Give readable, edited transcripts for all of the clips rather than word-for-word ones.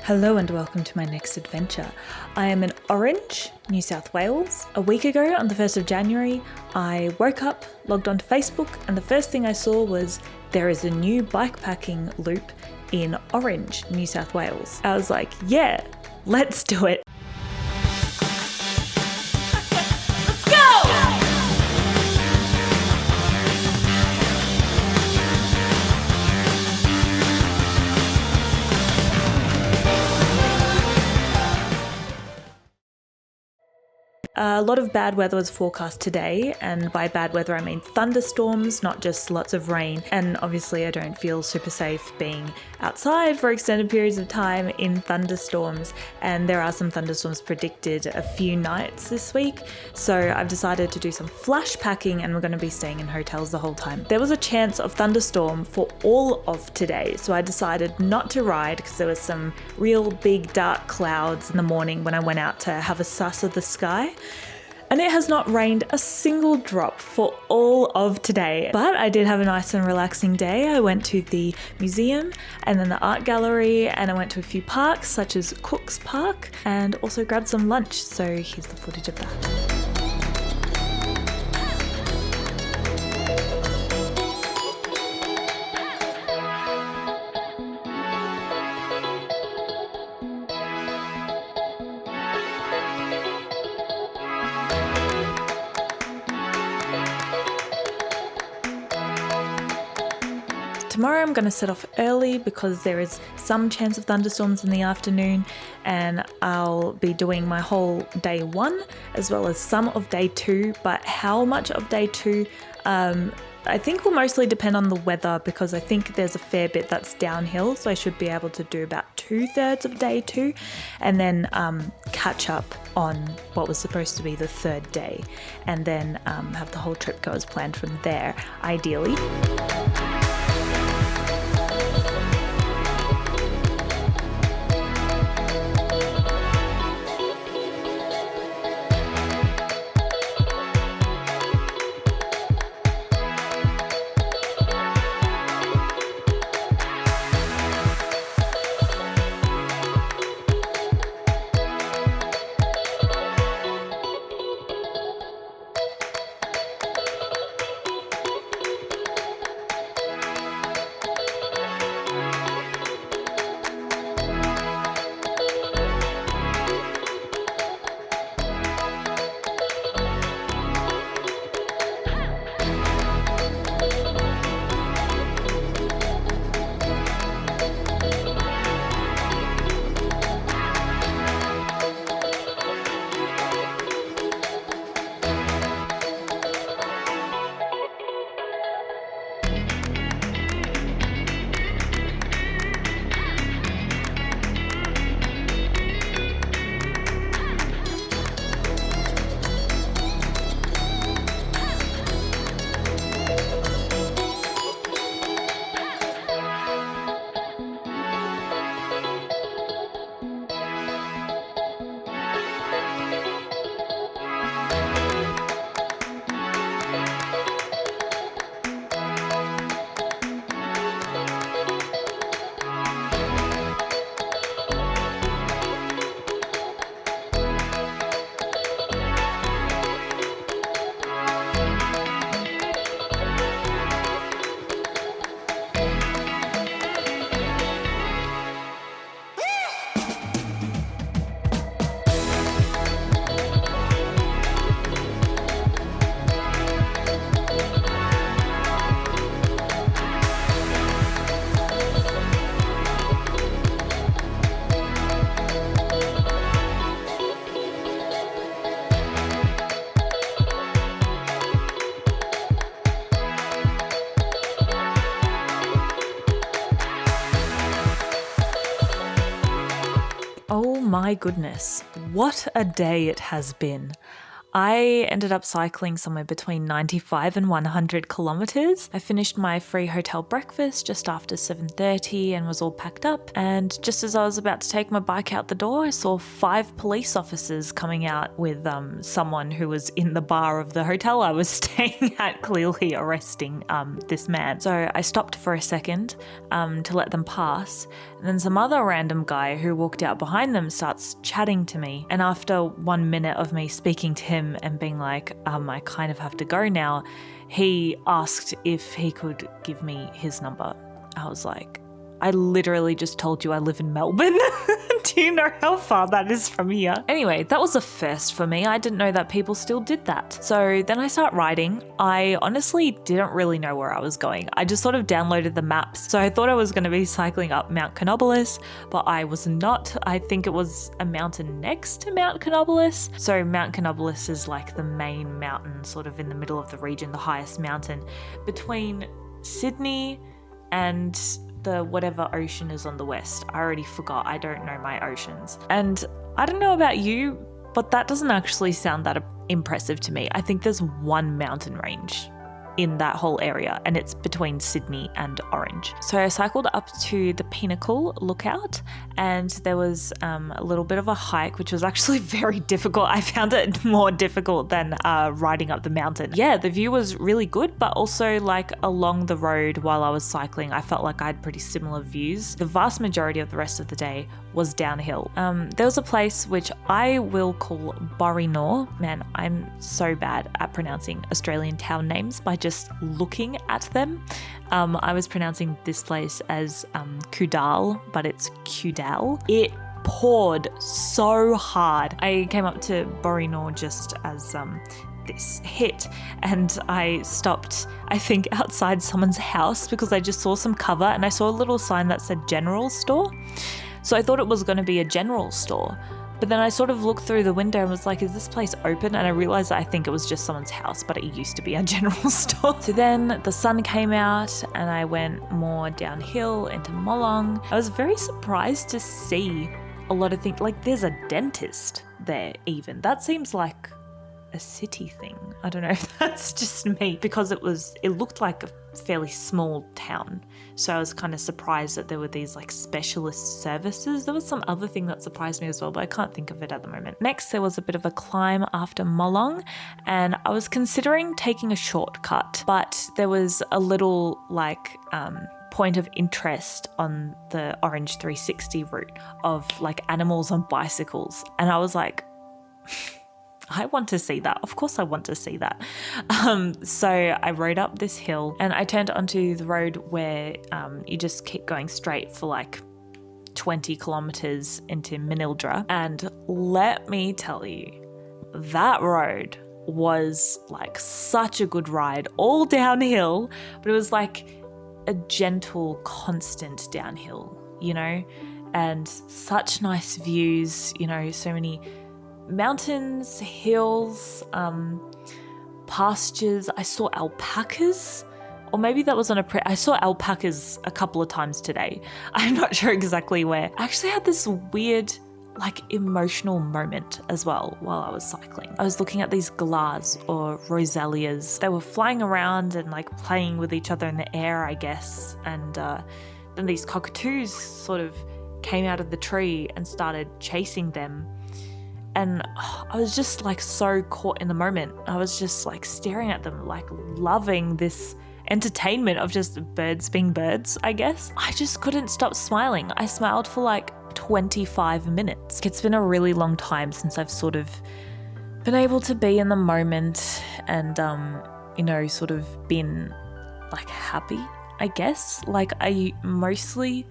Hello and welcome to my next adventure. I am in Orange, New South Wales. A week ago on the 1st of January, I woke up, logged onto Facebook, and the first thing I saw was there is a new bikepacking loop in Orange, New South Wales. I was like, yeah, let's do it. A lot of bad weather was forecast today, and by bad weather I mean thunderstorms, not just lots of rain. And obviously I don't feel super safe being outside for extended periods of time in thunderstorms, and there are some thunderstorms predicted a few nights this week. So I've decided to do some flash packing, and we're going to be staying in hotels the whole time. There was a chance of thunderstorm for all of today, so I decided not to ride because there was some real big dark clouds in the morning when I went out to have a suss of the sky. And it has not rained a single drop for all of today. But I did have a nice and relaxing day. I went to the museum and then the art gallery, and I went to a few parks such as Cook's Park, and also grabbed some lunch. So here's the footage of that. Tomorrow I'm going to set off early because there is some chance of thunderstorms in the afternoon, and I'll be doing my whole day one as well as some of day two. But how much of day two, I think will mostly depend on the weather, because I think there's a fair bit that's downhill, so I should be able to do about 2/3 of day two and then catch up on what was supposed to be the third day, and then have the whole trip go as planned from there, ideally. Oh my goodness, what a day it has been. I ended up cycling somewhere between 95 and 100 kilometers. I finished my free hotel breakfast just after 7:30 and was all packed up. And just as I was about to take my bike out the door, I saw 5 police officers coming out with someone who was in the bar of the hotel I was staying at, clearly arresting this man. So I stopped for a second to let them pass. And then some other random guy who walked out behind them starts chatting to me. And after 1 minute of me speaking to him and being like, I kind of have to go now, he asked if he could give me his number. I was like, I literally just told you I live in Melbourne. Do you know how far that is from here? Anyway, that was a first for me. I didn't know that people still did that. So then I start riding. I honestly didn't really know where I was going. I just sort of downloaded the maps. So I thought I was going to be cycling up Mount Canobolas, but I was not. I think it was a mountain next to Mount Canobolas. So Mount Canobolas is like the main mountain sort of in the middle of the region, the highest mountain between Sydney and the whatever ocean is on the west. I already forgot. I don't know my oceans. And I don't know about you, but that doesn't actually sound that impressive to me. I think there's one mountain range in that whole area, and it's between Sydney and Orange. So I cycled up to the Pinnacle Lookout, and there was a little bit of a hike, which was actually very difficult. I found it more difficult than riding up the mountain. Yeah, the view was really good, but also like along the road while I was cycling, I felt like I had pretty similar views. The vast majority of the rest of the day was downhill. There was a place which I will call Borinor. Man, I'm so bad at pronouncing Australian town names by just looking at them. I was pronouncing this place as Cudal, but it's Cudal. It poured so hard. I came up to Borinor just as this hit, and I stopped, I think, outside someone's house because I just saw some cover and I saw a little sign that said general store. So I thought it was going to be a general store. But then I sort of looked through the window and was like, is this place open? And I realized that I think it was just someone's house, but it used to be a general store. So then the sun came out and I went more downhill into Molong. I was very surprised to see a lot of things. Like there's a dentist there even. That seems like a city thing. I don't know if that's just me, because it looked like a fairly small town. So I was kind of surprised that there were these like specialist services. There was some other thing that surprised me as well, but I can't think of it at the moment. Next, there was a bit of a climb after Molong, and I was considering taking a shortcut, but there was a little like point of interest on the Orange 360 route of like animals on bicycles. And I was like, I want to see that. Of course I want to see that. So I rode up this hill and I turned onto the road where you just keep going straight for like 20 kilometers into Manildra. And let me tell you, that road was like such a good ride, all downhill, but it was like a gentle, constant downhill, you know, and such nice views, you know, so many mountains, hills, pastures. I saw alpacas, or maybe that was on I saw alpacas a couple of times today. I'm not sure exactly where. I actually had this weird, like, emotional moment as well while I was cycling. I was looking at these galahs or roselias. They were flying around and like playing with each other in the air, I guess. And then these cockatoos sort of came out of the tree and started chasing them. And I was just like so caught in the moment. I was just like staring at them, like loving this entertainment of just birds being birds, I guess. I just couldn't stop smiling. I smiled for like 25 minutes. It's been a really long time since I've sort of been able to be in the moment and, you know, sort of been like happy, I guess. Like I mostly,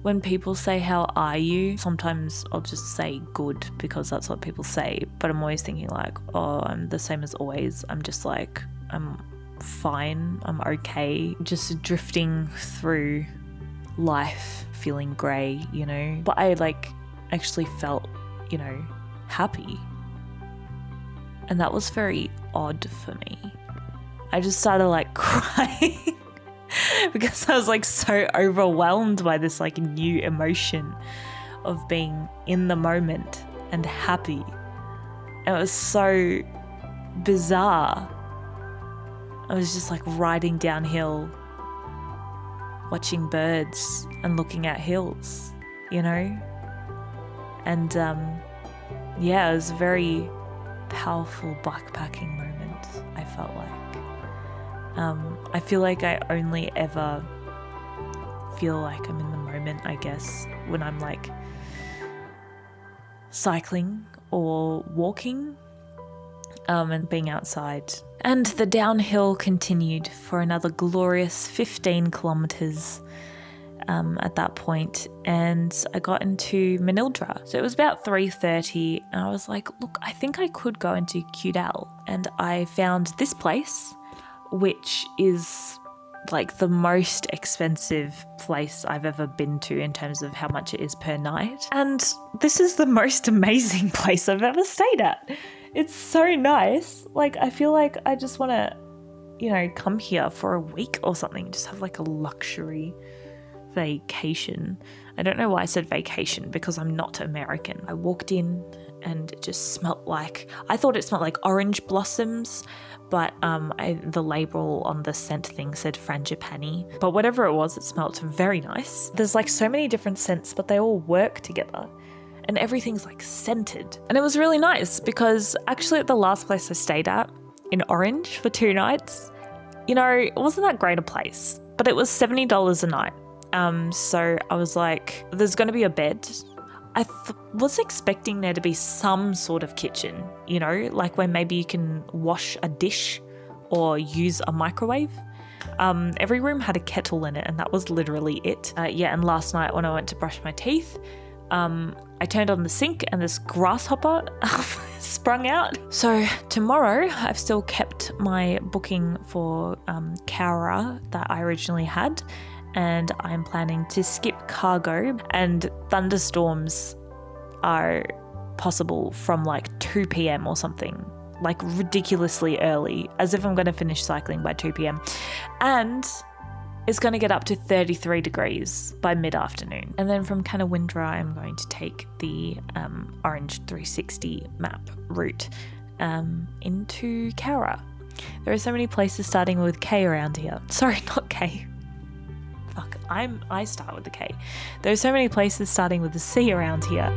when people say, how are you? Sometimes I'll just say good because that's what people say. But I'm always thinking like, oh, I'm the same as always. I'm just like, I'm fine. I'm okay. Just drifting through life, feeling grey, you know. But I like actually felt, you know, happy. And that was very odd for me. I just started like crying. Because I was like so overwhelmed by this like new emotion of being in the moment and happy. And it was so bizarre. I was just like riding downhill, watching birds and looking at hills, you know? And yeah, it was a very powerful bikepacking moment, I felt like. I feel like I only ever feel like I'm in the moment, I guess, when I'm like cycling or walking and being outside. And the downhill continued for another glorious 15 kilometers at that point, and I got into Manildra. So it was about 3:30, and I was like, look, I think I could go into Cudal. And I found this place, which is like the most expensive place I've ever been to in terms of how much it is per night. And this is the most amazing place I've ever stayed at. It's so nice. Like, I feel like I just want to, come here for a week or something, just have like a luxury vacation. I don't know why I said vacation, because I'm not American. I walked in and it just smelled like, I thought it smelled like orange blossoms, but the label on the scent thing said frangipani. But whatever it was, it smelled very nice. There's like so many different scents, but they all work together. And everything's like scented. And it was really nice, because actually at the last place I stayed at in Orange for 2 nights, it wasn't that great a place, but it was $70 a night. So I was like, there's going to be a bed. I was expecting there to be some sort of kitchen, like where maybe you can wash a dish or use a microwave. Every room had a kettle in it, and that was literally it. And last night when I went to brush my teeth, I turned on the sink and this grasshopper sprung out. So tomorrow I've still kept my booking for Cowra that I originally had, and I'm planning to skip cargo, and thunderstorms are possible from like 2 p.m. or something, like ridiculously early, as if I'm going to finish cycling by 2 p.m. And it's going to get up to 33 degrees by mid-afternoon. And then from Canawindra, I'm going to take the Orange 360 map route into Cowra. There are so many places starting with K around here. Sorry, not K. Fuck, I start with the K. There are so many places starting with the C around here.